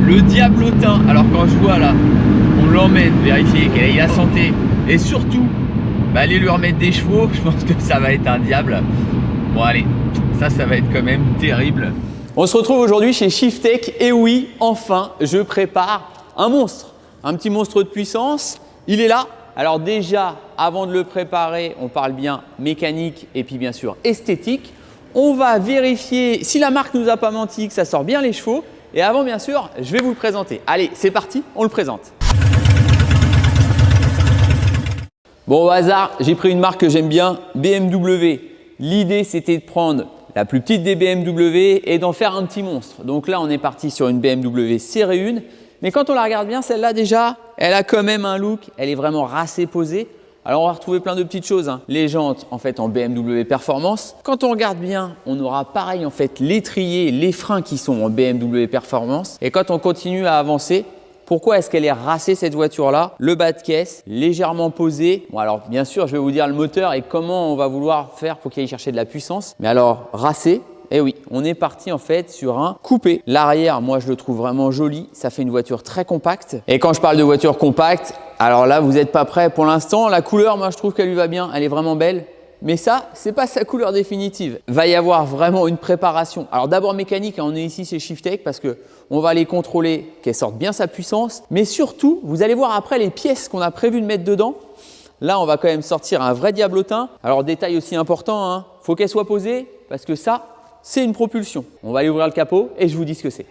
le diablotin. Alors quand je vois là, on l'emmène vérifier qu'elle ait la santé et surtout aller lui remettre des chevaux, je pense que ça va être un diable. Bon allez, ça va être quand même terrible. On se retrouve aujourd'hui chez Shiftech et oui, enfin, je prépare un monstre, un petit monstre de puissance. Il est là. Alors déjà, avant de le préparer, on parle bien mécanique et puis bien sûr esthétique. On va vérifier si la marque nous a pas menti, que ça sort bien les chevaux. Et avant, bien sûr, je vais vous le présenter. Allez, c'est parti, on le présente. Bon, au hasard, j'ai pris une marque que j'aime bien, BMW. L'idée, c'était de prendre la plus petite des BMW et d'en faire un petit monstre. Donc là, on est parti sur une BMW série 1. Mais quand on la regarde bien, celle-là déjà, elle a quand même un look, elle est vraiment racée posée. Alors on va retrouver plein de petites choses, hein. Les jantes en fait en BMW Performance. Quand on regarde bien, on aura pareil en fait l'étrier, les freins qui sont en BMW Performance. Et quand on continue à avancer, pourquoi est-ce qu'elle est racée cette voiture-là? Le bas de caisse, légèrement posé. Bon alors bien sûr, je vais vous dire le moteur et comment on va vouloir faire pour qu'il aille chercher de la puissance. Mais alors racé, eh oui, on est parti en fait sur un coupé. L'arrière, moi je le trouve vraiment joli. Ça fait une voiture très compacte. Et quand je parle de voiture compacte, alors là, vous n'êtes pas prêts pour l'instant. La couleur, moi je trouve qu'elle lui va bien. Elle est vraiment belle. Mais ça, c'est pas sa couleur définitive. Va y avoir vraiment une préparation. Alors d'abord mécanique, on est ici chez Shiftech parce qu'on va aller contrôler qu'elle sorte bien sa puissance. Mais surtout, vous allez voir après les pièces qu'on a prévu de mettre dedans. Là, on va quand même sortir un vrai diablotin. Alors détail aussi important, hein, faut qu'elle soit posée parce que ça, c'est une propulsion. On va aller ouvrir le capot et je vous dis ce que c'est.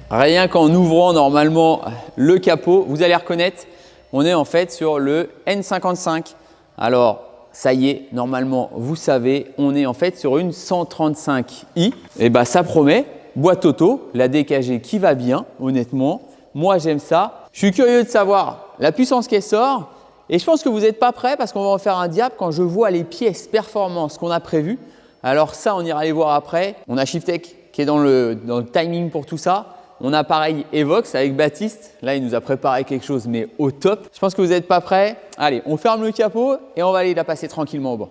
Rien qu'en ouvrant normalement le capot, vous allez reconnaître, on est en fait sur le N55. Alors, ça y est, normalement, vous savez, on est en fait sur une 135i. Et bah, ça promet, boîte auto, la DKG qui va bien, honnêtement. Moi, j'aime ça. Je suis curieux de savoir la puissance qu'elle sort. Et je pense que vous n'êtes pas prêts parce qu'on va en faire un diable quand je vois les pièces performance qu'on a prévues. Alors ça, on ira les voir après. On a Shiftech qui est dans le timing pour tout ça. On a pareil Evox avec Baptiste. Là, il nous a préparé quelque chose, mais au top. Je pense que vous n'êtes pas prêts. Allez, on ferme le capot et on va aller la passer tranquillement au bord.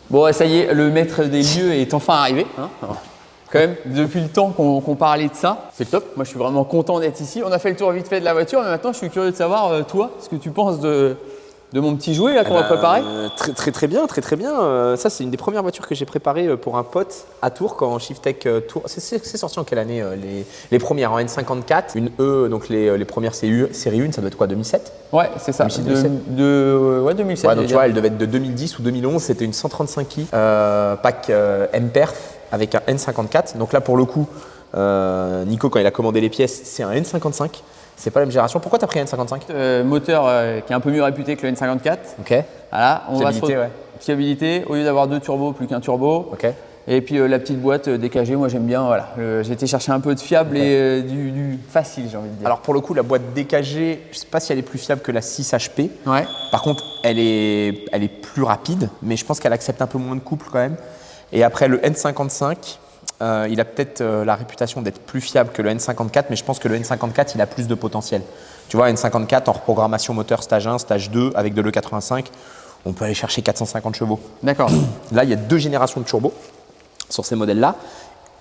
Bon, ça y est, le maître des lieux est enfin arrivé. Hein, quand même, depuis le temps qu'on parlait de ça, c'est top. Moi, je suis vraiment content d'être ici. On a fait le tour vite fait de la voiture, mais maintenant, je suis curieux de savoir, toi, ce que tu penses de mon petit jouet là qu'on va préparer. Très bien. Ça, c'est une des premières voitures que j'ai préparées pour un pote à Tours quand Shiftech Tours. C'est sorti en quelle année les premières en N54, une E, donc les premières série 1, ça doit être quoi, 2007? Ouais, c'est ça. 2007. Ouais, 2007. Ouais, donc tu vois, elle devait être de 2010 ou 2011. C'était une 135i pack M-Perf avec un N54. Donc là, pour le coup, Nico, quand il a commandé les pièces, c'est un N55. C'est pas la même génération. Pourquoi tu as pris un N55? Moteur qui est un peu mieux réputé que le N54. Ok. Voilà, on Fiabilité, va ouais. Fiabilité, au lieu d'avoir 2 turbos, plus qu'un turbo. Ok. Et puis la petite boîte DKG, moi j'aime bien. Voilà. J'ai été chercher un peu de fiable et du facile, j'ai envie de dire. Alors pour le coup, la boîte DKG, je sais pas si elle est plus fiable que la 6HP. Ouais. Par contre, elle est plus rapide, mais je pense qu'elle accepte un peu moins de couple quand même. Et après le N55. Il a peut-être la réputation d'être plus fiable que le N54, mais je pense que le N54, il a plus de potentiel. Tu vois, N54 en reprogrammation moteur stage 1, stage 2 avec de l'E85, on peut aller chercher 450 chevaux. D'accord. Là, il y a 2 générations de turbos sur ces modèles-là.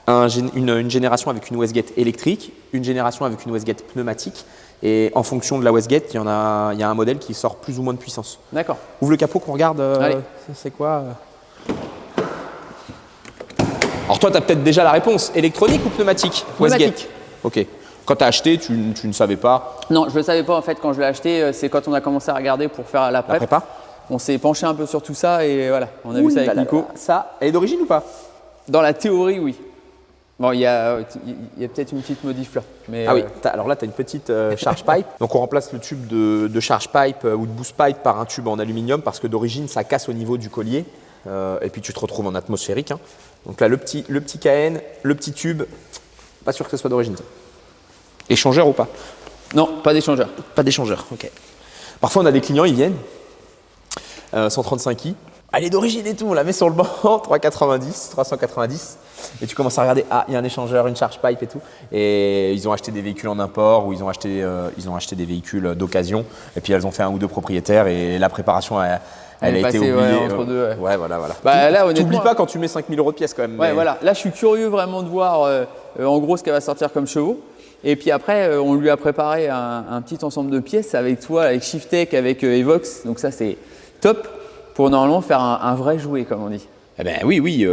Une génération avec une wastegate électrique, une génération avec une wastegate pneumatique. Et en fonction de la wastegate, il y a un modèle qui sort plus ou moins de puissance. D'accord. Ouvre le capot qu'on regarde. C'est quoi Alors toi, tu as peut-être déjà la réponse. Électronique ou pneumatique? Pneumatique. Ok. Quand tu as acheté, tu ne savais pas? Non, je ne le savais pas en fait quand je l'ai acheté. C'est quand on a commencé à regarder pour faire la prep. On s'est penché un peu sur tout ça et voilà, on a vu ça avec Nico. Ça, elle est d'origine ou pas? Dans la théorie, oui. Bon, il y a peut-être une petite modif là. Mais ah oui, alors là, tu as une petite charge pipe. Donc on remplace le tube de charge pipe ou de boost pipe par un tube en aluminium parce que d'origine, ça casse au niveau du collier. Et puis tu te retrouves en atmosphérique. Hein. Donc là, le petit KN, le petit tube, pas sûr que ce soit d'origine. Échangeur ou pas? Non, pas d'échangeur. Pas d'échangeur, ok. Parfois, on a des clients, ils viennent, 135i, elle est d'origine et tout, on la met sur le banc, 390, et tu commences à regarder, ah, il y a un échangeur, une charge pipe et tout. Et ils ont acheté des véhicules en import ou ils ont acheté des véhicules d'occasion, et puis elles ont fait un ou deux propriétaires et la préparation elle a été oubliée. Entre deux, ouais, voilà. Bah, là, t'oublies pas quand tu mets 5 000 € de pièce quand même. Ouais, voilà. Là, je suis curieux vraiment de voir en gros ce qu'elle va sortir comme chevaux. Et puis après, on lui a préparé un petit ensemble de pièces avec toi, avec Shiftech, avec Evox. Donc ça, c'est top pour normalement faire un vrai jouet, comme on dit. Eh ben oui,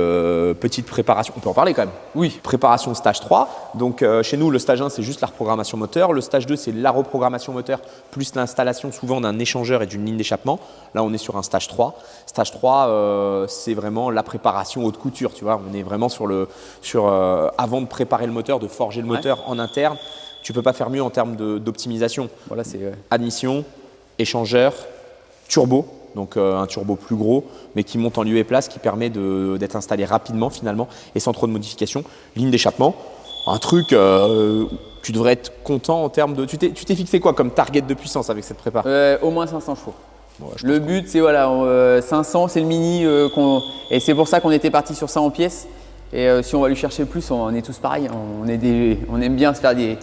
petite préparation, on peut en parler quand même. Oui. Préparation stage 3. Donc chez nous, le stage 1, c'est juste la reprogrammation moteur. Le stage 2, c'est la reprogrammation moteur plus l'installation souvent d'un échangeur et d'une ligne d'échappement. Là, on est sur un stage 3. Stage 3, c'est vraiment la préparation haute couture, tu vois. On est vraiment avant de préparer le moteur, de forger le moteur en interne. Tu peux pas faire mieux en termes d'optimisation. Voilà, c'est Admission, échangeur, turbo. Donc un turbo plus gros, mais qui monte en lieu et place, qui permet d'être installé rapidement finalement et sans trop de modifications. Ligne d'échappement, un truc, tu devrais être content en termes de… Tu t'es fixé quoi comme target de puissance avec cette prépa? au moins 500 chevaux. Bon, ouais, Le but, c'est 500, c'est le mini, et c'est pour ça qu'on était parti sur ça en pièces. Et si on va lui chercher plus, on est tous pareils. On aime bien se faire des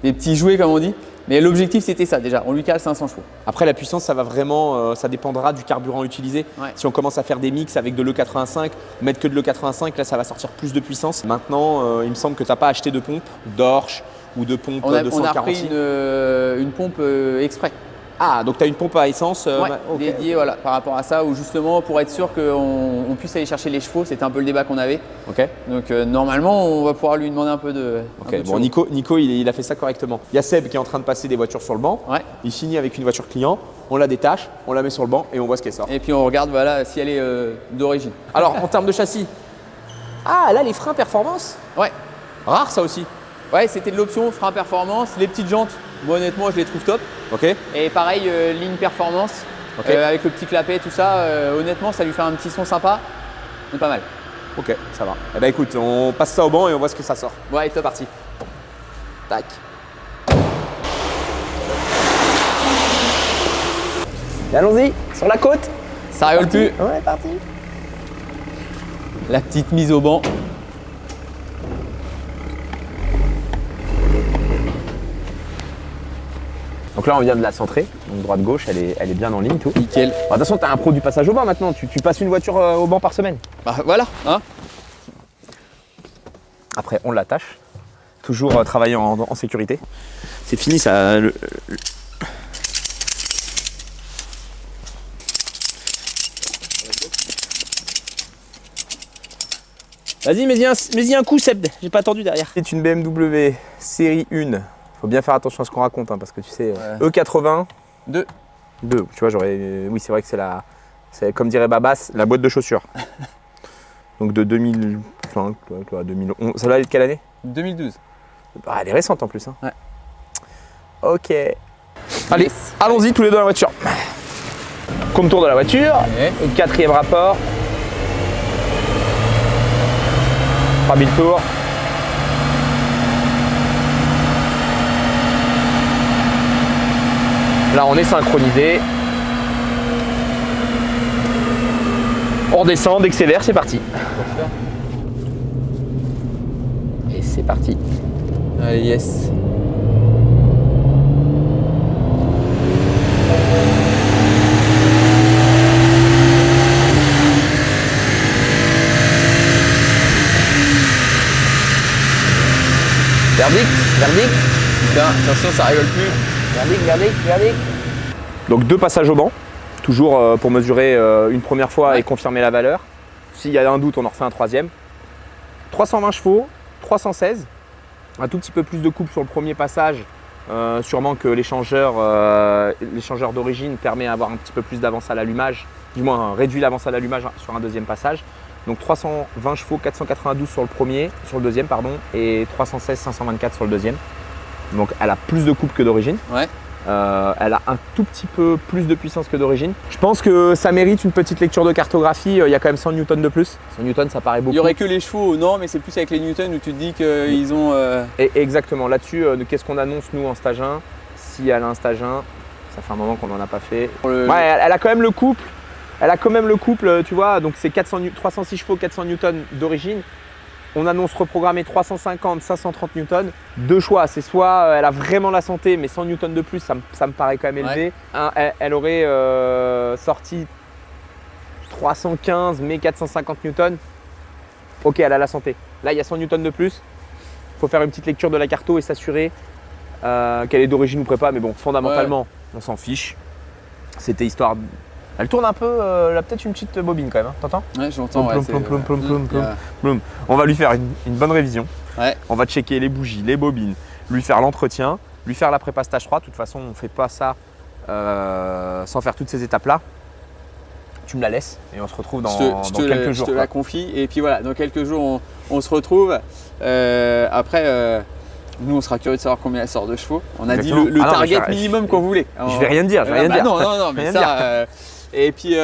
petits jouets, comme on dit. Mais l'objectif, c'était ça déjà. On lui cale 500 chevaux. Après, la puissance, ça va vraiment, ça dépendra du carburant utilisé. Ouais. Si on commence à faire des mix avec de l'E85, mettre que de l'E85, là, ça va sortir plus de puissance. Maintenant, il me semble que tu n'as pas acheté de pompe d'Orch ou de pompe On a 240. pris une pompe exprès. Ah, donc tu as une pompe à essence okay. Dédiée par rapport à ça, ou justement pour être sûr qu'on puisse aller chercher les chevaux. C'était un peu le débat qu'on avait. Ok. Donc normalement, on va pouvoir lui demander un peu de. Ok. Bon, Nico, il a fait ça correctement. Il y a Seb qui est en train de passer des voitures sur le banc. Ouais. Il finit avec une voiture client. On la détache, on la met sur le banc et on voit ce qu'elle sort. Et puis on regarde si elle est d'origine. Alors, en termes de châssis, là, les freins performance. Ouais. Rare, ça aussi. Ouais, c'était de l'option frein performance. Les petites jantes, moi honnêtement, je les trouve top. Ok. Et pareil, ligne performance, avec le petit clapet, tout ça. Honnêtement, ça lui fait un petit son sympa. C'est pas mal. Ok, ça va. Eh ben écoute, on passe ça au banc et on voit ce que ça sort. Ouais, c'est parti. Tac. Et allons-y, sur la côte. Ça rigole plus. Ouais, parti. La petite mise au banc. Donc là, on vient de la centrer, donc droite-gauche, elle est bien en ligne, tout. Nickel. De toute façon, tu as un pro du passage au banc maintenant, tu passes une voiture au banc par semaine. Bah voilà, hein. Après, on l'attache, toujours travailler en sécurité. C'est fini ça. Vas-y, mets-y un coup, Seb, j'ai pas attendu derrière. C'est une BMW série 1. Faut bien faire attention à ce qu'on raconte, hein, parce que tu sais, E80. 2. Tu vois, oui, c'est vrai que c'est comme dirait Babas, la boîte de chaussures. Donc de 2005, 2011. Celle-là, elle est de quelle année? 2012. Bah, elle est récente en plus. Hein. Ouais. Ok. Allez, allons-y tous les deux dans la voiture. Contour de la voiture, quatrième rapport. 3000 tours. Là, on est synchronisé. On redescend, dès que c'est vert, c'est parti. Et c'est parti. Allez, yes. Verdict. Putain, attention, ça rigole plus. Verdict. Donc 2 passages au banc, toujours pour mesurer une première fois et confirmer la valeur. S'il y a un doute, on en refait un troisième. 320 chevaux, 316. Un tout petit peu plus de couple sur le premier passage. Sûrement que l'échangeur d'origine permet d'avoir un petit peu plus d'avance à l'allumage, du moins réduit l'avance à l'allumage sur un deuxième passage. Donc 320 chevaux, 492 sur le deuxième, et 316, 524 sur le deuxième. Donc elle a plus de couple que d'origine. Ouais. Elle a un tout petit peu plus de puissance que d'origine. Je pense que ça mérite une petite lecture de cartographie. Il y a quand même 100 newtons de plus. 100 newtons, ça paraît beaucoup. Il n'y aurait que les chevaux, non, mais c'est plus avec les newtons où tu te dis qu'ils ont… Et exactement, là-dessus, qu'est-ce qu'on annonce nous en stage 1? Si elle a un stage 1, ça fait un moment qu'on n'en a pas fait. Ouais, elle a quand même le couple. Tu vois, donc c'est 306 chevaux, 400 newtons d'origine. On annonce reprogrammer 350, 530 newtons. 2 choix, c'est soit elle a vraiment la santé, mais 100 newtons de plus, ça me paraît quand même élevé. Elle aurait sorti 315, mais 450 newtons. Ok, elle a la santé. Là, il y a 100 newtons de plus. faut faire une petite lecture de la carto et s'assurer qu'elle est d'origine ou prépa. Mais bon, fondamentalement, on s'en fiche. C'était histoire. Elle tourne un peu, elle a peut-être une petite bobine quand même, hein. T'entends? Ouais, j'entends. On va lui faire une bonne révision. Ouais. On va checker les bougies, les bobines, lui faire l'entretien, lui faire la prépa stage 3. De toute façon, on ne fait pas ça sans faire toutes ces étapes-là. Tu me la laisses et on se retrouve dans quelques jours. Je te la confie. Et puis voilà, dans quelques jours, on se retrouve. Après, nous, on sera curieux de savoir combien elle sort de chevaux. On a Exactement. dit le target minimum qu'on voulait. Je vais rien dire, Non, mais ça. Et puis,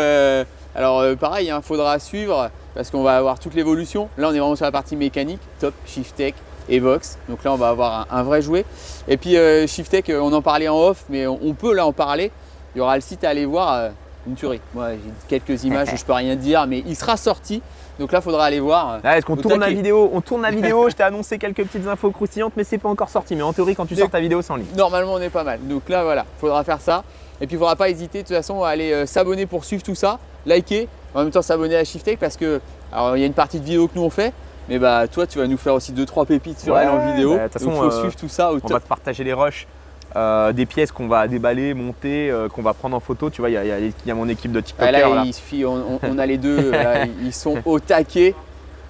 pareil, il faudra suivre parce qu'on va avoir toute l'évolution. Là, on est vraiment sur la partie mécanique, top, Shifttech, Evox. Donc là, on va avoir un vrai jouet. Et puis, Shifttech, on en parlait en off, mais on peut là en parler. Il y aura le site à aller voir, une tuerie. Moi, j'ai quelques images, je peux rien dire, mais il sera sorti. Donc là, il faudra aller voir. Est-ce qu'on tourne la vidéo? On tourne la vidéo. Je t'ai annoncé quelques petites infos croustillantes, mais c'est pas encore sorti. Mais en théorie, quand tu sors ta vidéo, c'est en ligne. Normalement, on est pas mal. Donc là, voilà, il faudra faire ça. Et puis, il ne faudra pas hésiter de toute façon à aller s'abonner pour suivre tout ça, liker, en même temps s'abonner à Shifttech parce que alors il y a une partie de vidéo que nous on fait, mais bah toi tu vas nous faire aussi 2-3 pépites sur elle en vidéo. De toute façon, il faut suivre tout ça au top. On va te partager les rushs, des pièces qu'on va déballer, monter, qu'on va prendre en photo. Tu vois, il y a mon équipe de TikTokers. Là, il suffit, on a les deux, là, ils sont au taquet.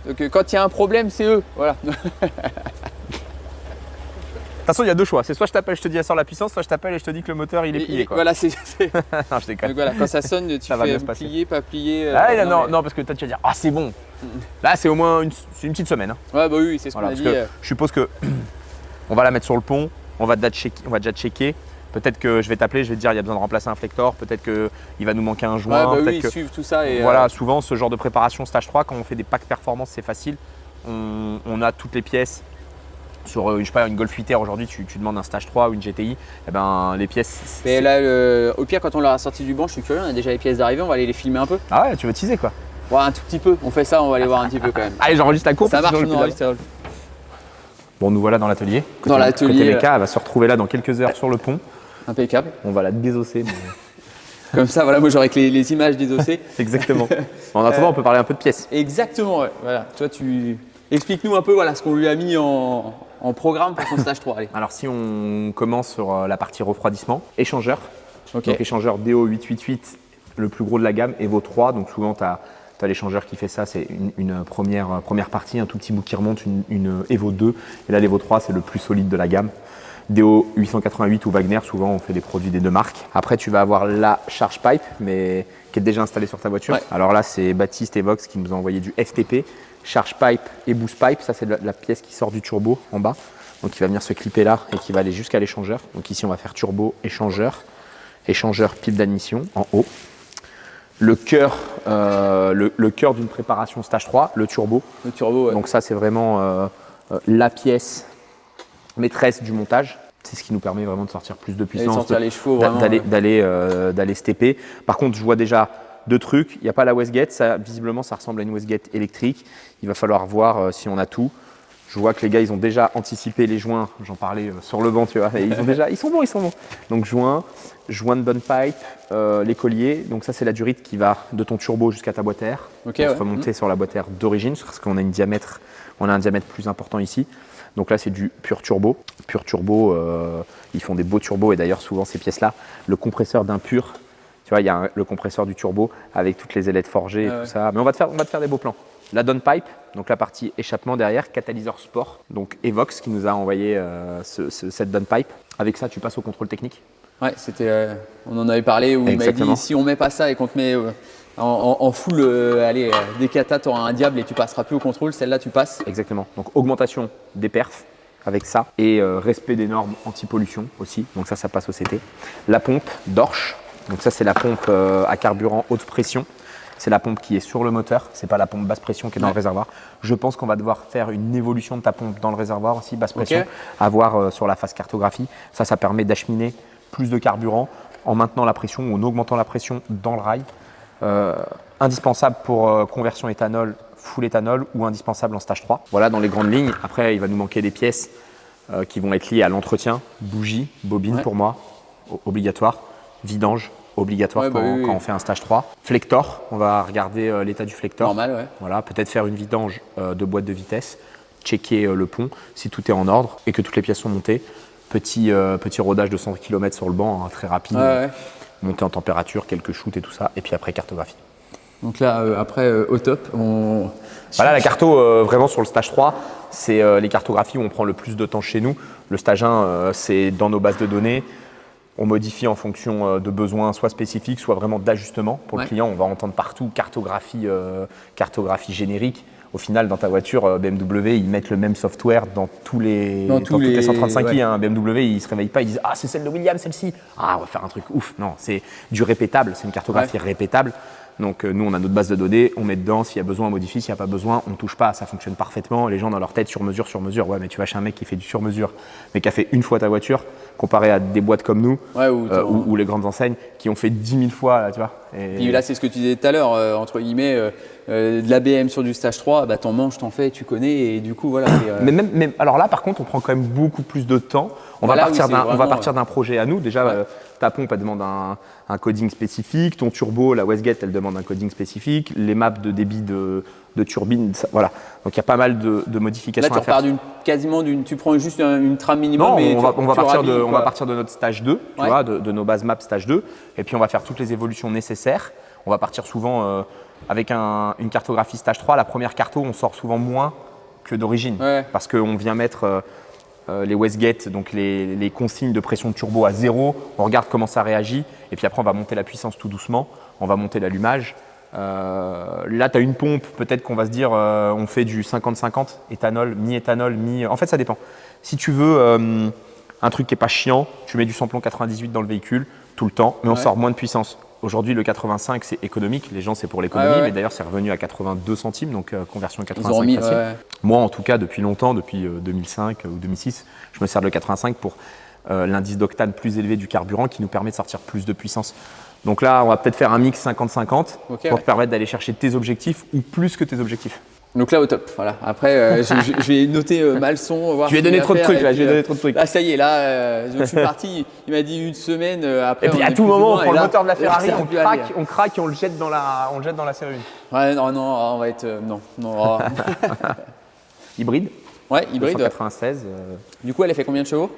Donc quand il y a un problème, c'est eux. Voilà. De toute façon, il y a deux choix. C'est soit je t'appelle, je te dis elle sort la puissance, soit je t'appelle et je te dis que le moteur il est plié. Quoi. Voilà, c'est. Non, je déconne. Donc voilà, quand ça sonne, tu fais plier, pas plier. Non, parce que toi tu vas dire ah c'est bon. Là c'est au moins une petite semaine. Hein. Ouais bah oui, c'est ce qu'on a dit. Je suppose que on va la mettre sur le pont, on va déjà checker. Peut-être que je vais t'appeler, je vais te dire il y a besoin de remplacer un flector, peut-être qu'il va nous manquer un joint. Ouais, bah oui, suivre tout ça. Et voilà, souvent ce genre de préparation stage 3, quand on fait des packs performance, c'est facile. On a toutes les pièces. Sur je sais pas, une Golf 8R aujourd'hui, tu demandes un stage 3 ou une GTI, eh ben, les pièces. Mais là, au pire, quand on l'aura sorti du banc, je suis curieux, on a déjà les pièces d'arrivée, on va aller les filmer un peu. Ah ouais, tu veux teaser quoi? Ouais, un tout petit peu, on fait ça, on va aller voir un petit peu quand même. Allez, j'enregistre la course. Ça marche, on enregistre. Bon, nous voilà dans l'atelier. Dans l'atelier. Côté méca, elle va se retrouver là dans quelques heures sur le pont. Impeccable. On va la désosser. Mais... Comme ça, voilà, moi j'aurai que les images désossées. Exactement. En attendant, on peut parler un peu de pièces. Exactement, ouais. Voilà. Toi, explique-nous un peu voilà, ce qu'on lui a mis en programme pour son stage 3. Allez. Alors si on commence sur la partie refroidissement, échangeur. Okay. Donc échangeur DO888, le plus gros de la gamme, Evo 3. Donc souvent tu as l'échangeur qui fait ça, c'est une première partie, un tout petit bout qui remonte, une Evo 2. Et là l'Evo 3 c'est le plus solide de la gamme. DO888 ou Wagner, souvent on fait des produits des deux marques. Après tu vas avoir la charge pipe, mais qui est déjà installée sur ta voiture. Ouais. Alors là c'est Baptiste et Vox qui nous ont envoyé du FTP. Charge pipe et boost pipe, ça c'est la pièce qui sort du turbo en bas, donc qui va venir se clipper là et qui va aller jusqu'à l'échangeur. Donc ici on va faire turbo, échangeur, pipe d'admission en haut. Le cœur d'une préparation stage 3, le turbo. Le turbo, ouais. Donc ça c'est vraiment la pièce maîtresse du montage. C'est ce qui nous permet vraiment de sortir plus de puissance, sortir les chevaux, d'aller stepper. Par contre je vois déjà deux trucs, il n'y a pas la Westgate, ça, visiblement ça ressemble à une Westgate électrique. Il va falloir voir si on a tout. Je vois que les gars ils ont déjà anticipé les joints, j'en parlais sur le banc, tu vois, et ils sont bons. Donc joint de bonne pipe, les colliers, donc ça c'est la durite qui va de ton turbo jusqu'à ta boîte à air. Okay, on se remonter sur la boîte à air d'origine parce qu'on a un diamètre plus important ici. Donc là c'est du pur turbo. Pur turbo, ils font des beaux turbos et d'ailleurs souvent ces pièces-là, le compresseur d'un pur. Tu vois, il y a le compresseur du turbo avec toutes les ailettes forgées et tout ça. Mais on va te faire des beaux plans. La downpipe, donc la partie échappement derrière, catalyseur sport. Donc Evox qui nous a envoyé cette downpipe. Avec ça, tu passes au contrôle technique. Ouais, on en avait parlé où il m'a dit si on met pas ça et qu'on te met en full, des katas, tu auras un diable et tu passeras plus au contrôle. Celle-là, tu passes. Exactement. Donc augmentation des perfs avec ça et respect des normes anti-pollution aussi. Donc ça passe au CT. La pompe Dorsch. Donc ça c'est la pompe à carburant haute pression. C'est la pompe qui est sur le moteur, c'est pas la pompe basse pression qui est dans le réservoir. Je pense qu'on va devoir faire une évolution de ta pompe dans le réservoir aussi, basse pression, à voir sur la phase cartographie. Ça permet d'acheminer plus de carburant en maintenant la pression ou en augmentant la pression dans le rail. Indispensable pour conversion éthanol, full éthanol ou indispensable en stage 3. Voilà dans les grandes lignes. Après il va nous manquer des pièces qui vont être liées à l'entretien, bougie, bobine pour moi, obligatoire. Vidange obligatoire quand on fait un stage 3. Flector, on va regarder l'état du flector. Normal, ouais. Voilà, peut-être faire une vidange de boîte de vitesse. checker le pont, si tout est en ordre et que toutes les pièces sont montées. Petit rodage de 100 km sur le banc, hein, très rapide, montée en température, quelques shoots et tout ça, et puis après cartographie. Donc là, après, au top, on… Voilà, la carto, vraiment sur le stage 3, c'est les cartographies où on prend le plus de temps chez nous. Le stage 1, c'est dans nos bases de données. On modifie en fonction de besoins soit spécifiques, soit vraiment d'ajustement. Pour le client, on va entendre partout cartographie générique. Au final, dans ta voiture, BMW, ils mettent le même software dans toutes les 135i. Hein. BMW, ils ne se réveillent pas, ils disent « Ah, c'est celle de Williams, celle-ci. Ah, on va faire un truc ouf. » Non, c'est du répétable, c'est une cartographie répétable. Donc nous, on a notre base de données, on met dedans, s'il y a besoin, on modifie, s'il n'y a pas besoin, on ne touche pas, ça fonctionne parfaitement. Les gens dans leur tête, sur mesure. Ouais, mais tu vas chez un mec qui fait du sur mesure, mais qui a fait une fois ta voiture, comparé à des boîtes comme nous, ou les grandes enseignes, qui ont fait 10 000 fois, là, tu vois. Et là, c'est ce que tu disais tout à l'heure, entre guillemets, de l'ABM sur du stage 3, bah, t'en manges, t'en fais, tu connais, et du coup, voilà. Mais alors là, par contre, on prend quand même beaucoup plus de temps. On va partir d'un projet à nous. Déjà, ta pompe, elle demande un coding spécifique. Ton turbo, la Westgate, elle demande un coding spécifique. Les maps de débit de turbine, ça, voilà. Donc il y a pas mal de modifications à faire. Là, tu prends juste une trame minimum. Non, on va partir de notre stage 2, tu vois, de nos bases maps stage 2. Et puis on va faire toutes les évolutions nécessaires. On va partir souvent avec une cartographie stage 3. La première carto, on sort souvent moins que d'origine. Parce qu'on vient mettre les Westgate, donc les consignes de pression de turbo à 0. On regarde comment ça réagit. Et puis après, on va monter la puissance tout doucement. On va monter l'allumage. Là, tu as une pompe, peut-être qu'on va se dire on fait du 50-50, éthanol, mi-éthanol, mi… En fait, ça dépend. Si tu veux un truc qui n'est pas chiant, tu mets du samplon 98 dans le véhicule tout le temps, mais on sort moins de puissance. Aujourd'hui, le 85, c'est économique. Les gens, c'est pour l'économie, mais d'ailleurs, c'est revenu à 82 centimes, donc conversion 85 facile. Moi, en tout cas, depuis longtemps, depuis 2005 ou 2006, je me sers de le 85 pour l'indice d'octane plus élevé du carburant qui nous permet de sortir plus de puissance. Donc là, on va peut-être faire un mix 50-50 pour te permettre d'aller chercher tes objectifs ou plus que tes objectifs. Donc là, au top. Voilà. Après, je vais noter mal son. Voir je lui ai donné trop de trucs là. Je lui ai donné trop de trucs. Là, ça y est. Là, je suis parti. Il m'a dit une semaine. Après, et puis à tout moment, on prend le moteur de la Ferrari, on craque et on le jette dans la série 1. Ouais, non, on va être non. Hybride. Ouais, hybride. 296. Du coup, elle a fait combien de chevaux?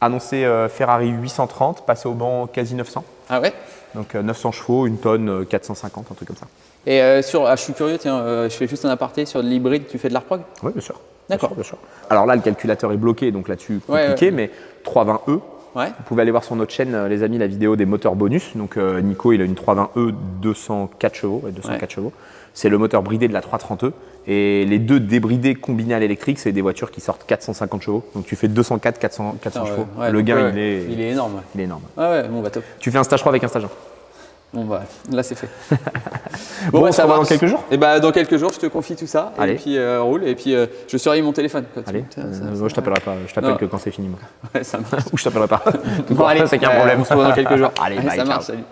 Annoncé Ferrari 830, passé au banc quasi 900. Ah ouais. Donc 900 chevaux, une tonne 450, un truc comme ça. Et je suis curieux, tiens, je fais juste un aparté sur de l'hybride, tu fais de l'ARPROG? Oui, bien sûr. D'accord. Bien sûr. Alors là, le calculateur est bloqué, donc là-dessus, compliqué, mais 320E. Vous pouvez aller voir sur notre chaîne, les amis, la vidéo des moteurs bonus. Donc Nico, il a une 320E 204 chevaux. 204 chevaux. C'est le moteur bridé de la 330E. Et les deux débridés combinés à l'électrique, c'est des voitures qui sortent 450 chevaux. Donc tu fais 204, 400 chevaux. Le gain, il est énorme. Il est énorme. Ah ouais, bon, bah top. Tu fais un stage 3 avec un stage 1. Bon bah là c'est fait. Bon, bah, ça va dans quelques jours. Et bah dans quelques jours je te confie tout ça. Allez. Et puis roule et puis je surveille mon téléphone. Allez. Moi je t'appellerai pas. Je t'appelle que quand c'est fini moi. Ouais ça marche. Ou je t'appelle pas. Bon allez, c'est qu'il y a un problème. On se voit dans quelques jours. Allez, bye, ça marche. ciao. Salut.